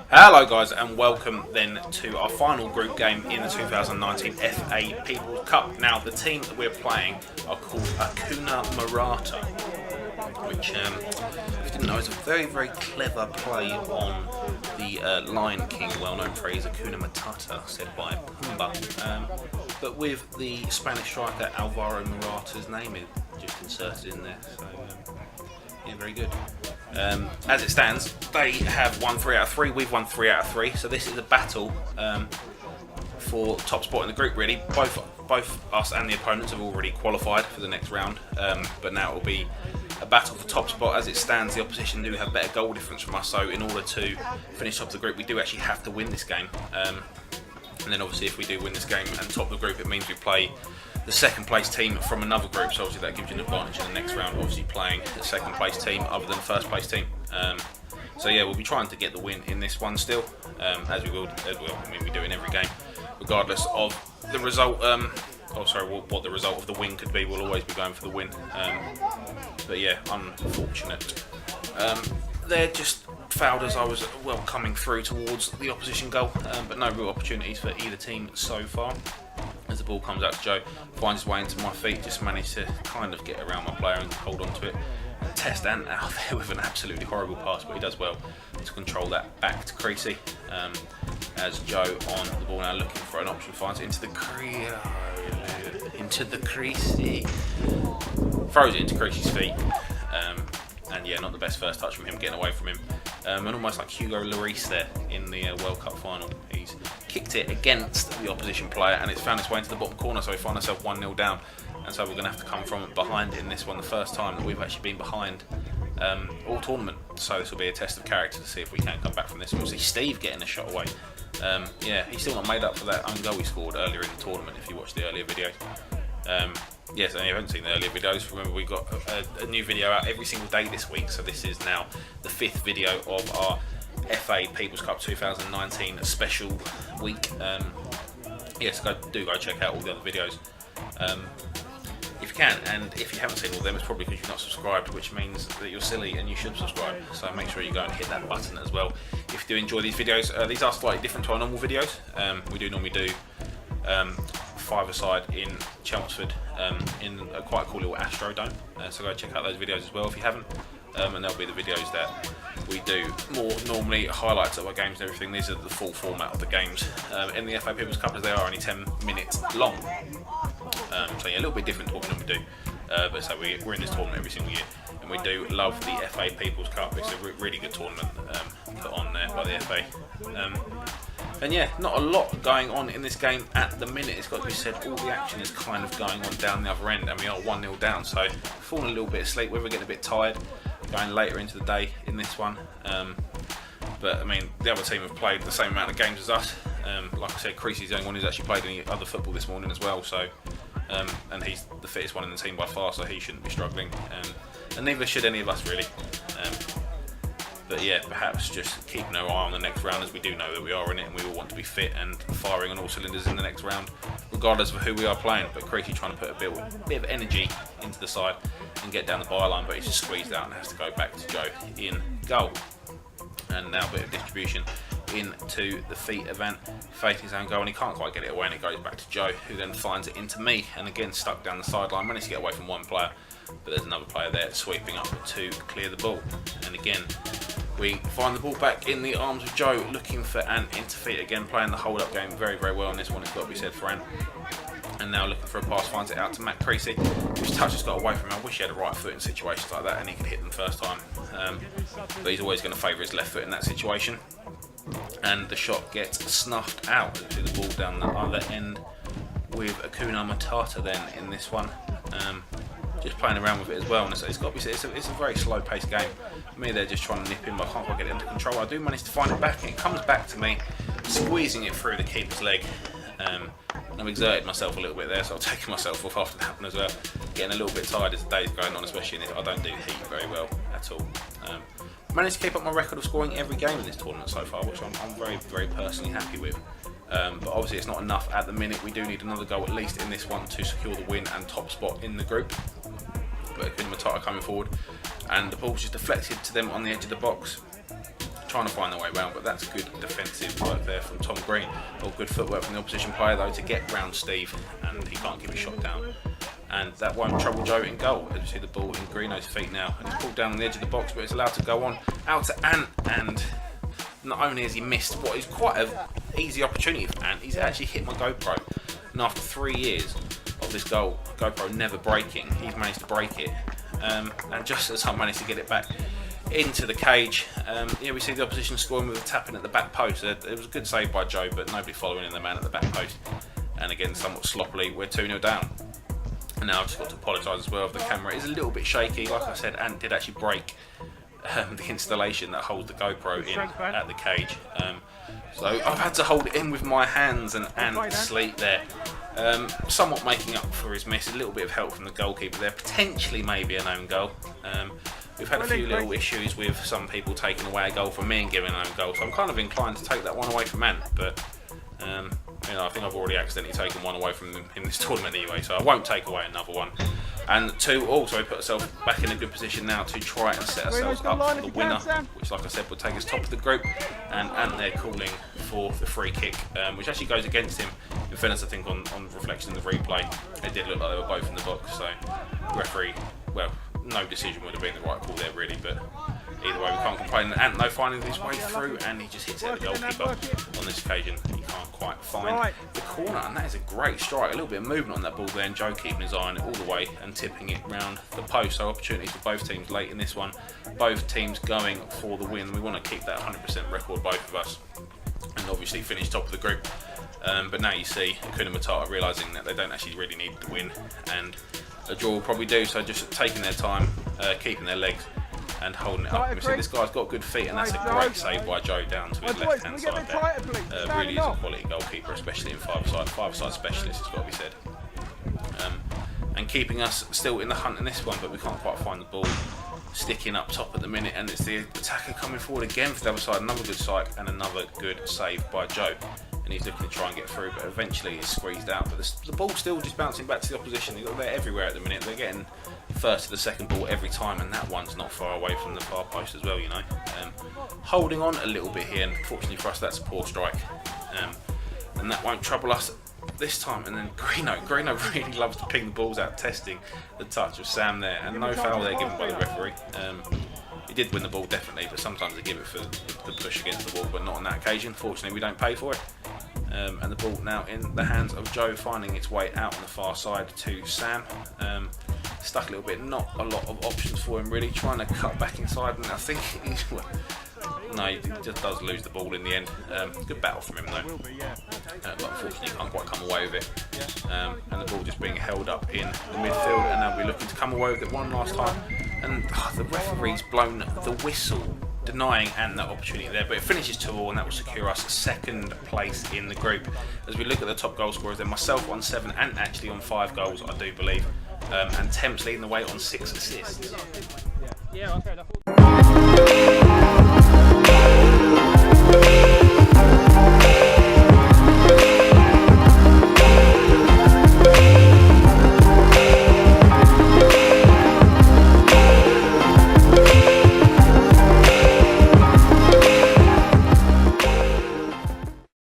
Hello guys and welcome then to our final group game in the 2019 FA People's Cup. Now the team that we're playing are called Akuna Morata, which if you didn't know is a very clever play on the Lion King well-known phrase Akuna Matata, said by Pumbaa, but with the Spanish striker Alvaro Morata's name just inserted in there, so yeah, very good. As it stands, they have won 3 out of 3, we've won 3 out of 3, so this is a battle for top spot in the group really. Both us and the opponents have already qualified for the next round, but now it will be a battle for top spot. As it stands, the opposition do have better goal difference from us, so in order to finish top of the group we do actually have to win this game. And then obviously if we do win this game and top the group, it means we play the second place team from another group, so obviously that gives you an advantage in the next round, obviously playing the second place team other than the first place team. So yeah, we'll be trying to get the win in this one still, as we will. I mean, we do in every game, regardless of the result. What the result of the win could be, we'll always be going for the win. But yeah, unfortunate. They're just fouled as I was coming through towards the opposition goal, but no real opportunities for either team so far. As the ball comes out to Joe, finds his way into my feet, just managed to kind of get around my player and hold on to it. And test Ant out there with an absolutely horrible pass, but he does well to control that back to Creasy. As Joe on the ball now looking for an option, finds it into the Creasy. Throws it into Creasy's feet. And yeah, not the best first touch from him, getting away from him. And almost like Hugo Lloris there in the World Cup final. He's kicked it against the opposition player and it's found its way into the bottom corner, so we find ourselves 1-0 down. And so we're going to have to come from behind in this one, the first time that we've actually been behind all tournament. So this will be a test of character to see if we can come back from this. We'll see Steve getting a shot away. Yeah, he's still not made up for that own goal he scored earlier in the tournament, if you watched the earlier videos. Yes, and if you haven't seen the earlier videos, remember we've got a new video out every single day this week, so this is now the 5th video of our FA People's Cup 2019 special week. Yes, do go check out all the other videos if you can, and if you haven't seen all of them, it's probably because you're not subscribed, which means that you're silly and you should subscribe, so make sure you go and hit that button as well if you do enjoy these videos. These are slightly different to our normal videos. We do normally do 5-a-side in Chelmsford in a quite cool little Astrodome, so go check out those videos as well if you haven't, and they'll be the videos that we do more normally, highlights of our games and everything. These are the full format of the games in the FA People's Cup, as they are only 10 minutes long, so yeah, a little bit different to what we normally do, but so we're in this tournament every single year and we do love the FA People's Cup. It's a really good tournament put on there by the FA. And yeah, not a lot going on in this game at the minute. It's got to be said, all the action is kind of going on down the other end and we are 1-0 down, so falling a little bit asleep, we're getting a bit tired going later into the day in this one. But I mean, the other team have played the same amount of games as us. Like I said, Creasy's the only one who's actually played any other football this morning as well, so and he's the fittest one in the team by far, so he shouldn't be struggling, and neither should any of us really. But yeah, perhaps just keeping our eye on the next round, as we do know that we are in it and we all want to be fit and firing on all cylinders in the next round, regardless of who we are playing. But Creasy trying to put a bit of energy into the side and get down the byline, but he's just squeezed out and has to go back to Joe in goal. And now a bit of distribution into the feet of Ant, facing his own goal, and he can't quite get it away, and it goes back to Joe, who then finds it into me, and again stuck down the sideline, managed to get away from one player, but there's another player there sweeping up to clear the ball. And again, we find the ball back in the arms of Joe, looking for Ant into feet again, playing the hold-up game very well on this one, it's got to be said for Ant. And now looking for a pass, finds it out to Matt Creasy, whose touch has got away from him. I wish he had a right foot in situations like that and he could hit them first time, but he's always going to favour his left foot in that situation. And the shot gets snuffed out. See the ball down the other end with Akuna Matata then in this one, just playing around with it as well. And it's got to be said, it's a very slow-paced game. For me, they're just trying to nip in, but I can't quite get it under control. I do manage to find it back, and it comes back to me, squeezing it through the keeper's leg. I've exerted myself a little bit there, so I've taken myself off after that one as well. Getting a little bit tired as the day's going on, especially in this. I don't do heat very well at all. Managed to keep up my record of scoring every game in this tournament so far, which I'm very personally happy with. But obviously it's not enough at the minute. We do need another goal at least in this one to secure the win and top spot in the group. But Akuna Matata coming forward, and the ball's just deflected to them on the edge of the box. trying to find their way around, but that's good defensive work there from Tom Green. Or good footwork from the opposition player though to get round Steve, and he can't keep his shot down. And that won't trouble Joe in goal. As you see the ball in Greeno's feet now, and it's pulled down on the edge of the box, but it's allowed to go on out to Ant, and not only has he missed what is quite an easy opportunity for Ant, he's actually hit my GoPro. And after 3 years of this GoPro never breaking, he's managed to break it. And just as I managed to get it back into the cage, we see the opposition scoring with a tap in at the back post. It was a good save by Joe, but nobody following in the man at the back post. And again, somewhat sloppily, we're 2-0 down. And now I've just got to apologise as well. The camera is a little bit shaky. Like I said, Ant did actually break the installation that holds the GoPro in at the cage. So I've had to hold it in with my hands, and Ant asleep there. Somewhat making up for his miss. A little bit of help from the goalkeeper there. Potentially maybe an own goal. We've had a few little issues with some people taking away a goal from me and giving an own goal. So I'm kind of inclined to take that one away from Ant. But I think I've already accidentally taken one away from them in this tournament anyway, so I won't take away another one. And 2 also put ourselves back in a good position now to try and set ourselves up for the winner, which, like I said, would take us top of the group. And they're calling for the free kick, which actually goes against him. In fairness, I think on reflection of the replay, it did look like they were both in the box. So referee, well, no decision would have been the right call there really, but either way we can't complain. Ant though finding his way through, and he just hits it at the goalkeeper. On this occasion he can't quite find the corner, and that is a great strike. A little bit of movement on that ball there, and Joe keeping his eye on it all the way and tipping it round the post. So opportunities for both teams late in this one. Both teams going for the win. We want to keep that 100% record, both of us, and obviously finish top of the group. But now you see Hakuna Matata realising that they don't actually really need to win, and a draw will probably do, so just taking their time, keeping their legs and holding it up. And we see this guy's got good feet, and that's a great save by Joe down to his left hand side there. Really is a quality goalkeeper, especially in five-side specialist, it's got to be said. And keeping us still in the hunt in this one, but we can't quite find the ball. Sticking up top at the minute, and it's the attacker coming forward again for the other side. Another good strike and another good save by Joe. And he's looking to try and get through, but eventually he's squeezed out. But the ball's still just bouncing back to the opposition. They're everywhere at the minute. They're getting first to the second ball every time, and that one's not far away from the far post as well, you know. Holding on a little bit here, and fortunately for us, that's a poor strike. And that won't trouble us this time. And then Greeno really loves to ping the balls out, testing the touch of Sam there, and no foul there given by the referee. He did win the ball definitely, but sometimes they give it for the push against the wall, but not on that occasion. Fortunately, we don't pay for it. And the ball now in the hands of Joe, finding its way out on the far side to Sam. Stuck a little bit, not a lot of options for him really, trying to cut back inside, and I think he just does lose the ball in the end. Good battle from him though, but unfortunately he can't quite come away with it. And the ball just being held up in the midfield, and now we're looking to come away with it one last time. And the referee's blown the whistle, denying Ant that opportunity there, but it finishes 2-2, and that will secure us second place in the group. As we look at the top goal scorers, then myself on 7, Ant actually on 5 goals, I do believe, and Temps leading the way on 6 assists. Yeah, okay.